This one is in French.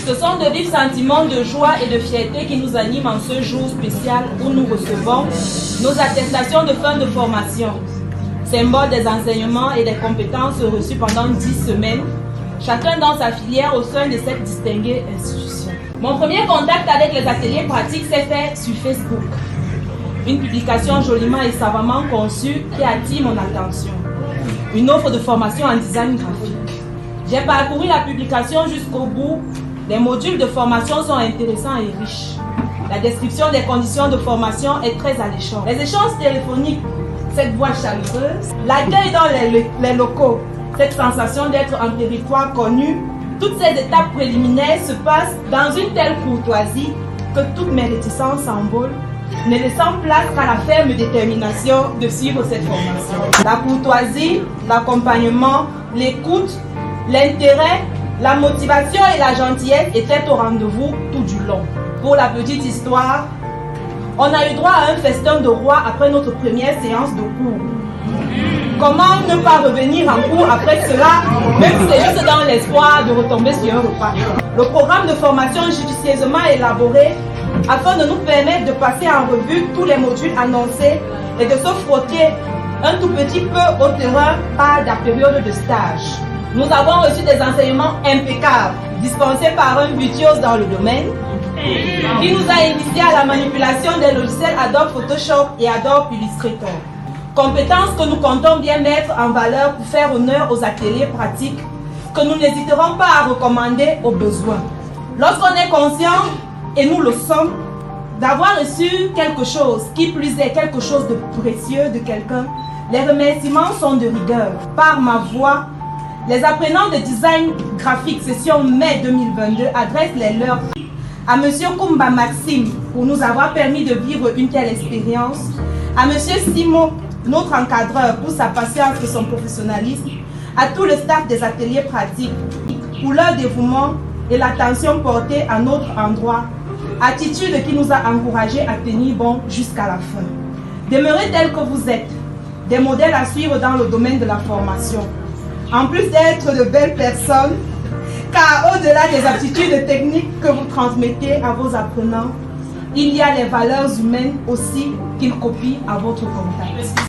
Ce sont de vifs sentiments de joie et de fierté qui nous animent en ce jour spécial où nous recevons nos attestations de fin de formation, symbole des enseignements et des compétences reçues pendant 10 semaines, chacun dans sa filière au sein de cette distinguée institution. Mon premier contact avec les ateliers pratiques s'est fait sur Facebook. Une publication joliment et savamment conçue qui attire mon attention. Une offre de formation en design graphique. J'ai parcouru la publication jusqu'au bout. Les modules de formation sont intéressants et riches. La description des conditions de formation est très alléchante. Les échanges téléphoniques, cette voix chaleureuse, l'accueil dans les locaux, cette sensation d'être en territoire connu, toutes ces étapes préliminaires se passent dans une telle courtoisie que toutes mes réticences s'envolent, ne laissant place qu'à la ferme détermination de suivre cette formation. La courtoisie, l'accompagnement, l'écoute, l'intérêt, la motivation et la gentillesse étaient au rendez-vous tout du long. Pour la petite histoire, on a eu droit à un festin de roi après notre première séance de cours. Comment ne pas revenir en cours après cela, même si c'est juste dans l'espoir de retomber sur un repas. Le programme de formation est judicieusement élaboré afin de nous permettre de passer en revue tous les modules annoncés et de se frotter un tout petit peu au terrain par la période de stage. Nous avons reçu des enseignements impeccables, dispensés par un virtuose dans le domaine, qui nous a initiés à la manipulation des logiciels Adobe Photoshop et Adobe Illustrator. Compétences que nous comptons bien mettre en valeur pour faire honneur aux ateliers pratiques, que nous n'hésiterons pas à recommander au besoin. Lorsqu'on est conscient, et nous le sommes, d'avoir reçu quelque chose, qui plus est quelque chose de précieux de quelqu'un, les remerciements sont de rigueur. Par ma voix, les apprenants de design graphique session mai 2022 adressent les leurs à M. Kumba Maxime pour nous avoir permis de vivre une telle expérience, à M. Simon, notre encadreur, pour sa patience et son professionnalisme, à tout le staff des ateliers pratiques pour leur dévouement et l'attention portée à notre endroit, attitude qui nous a encouragés à tenir bon jusqu'à la fin. Demeurez tels que vous êtes, des modèles à suivre dans le domaine de la formation. En plus d'être de belles personnes, car au-delà des aptitudes techniques que vous transmettez à vos apprenants, il y a les valeurs humaines aussi qu'ils copient à votre contact.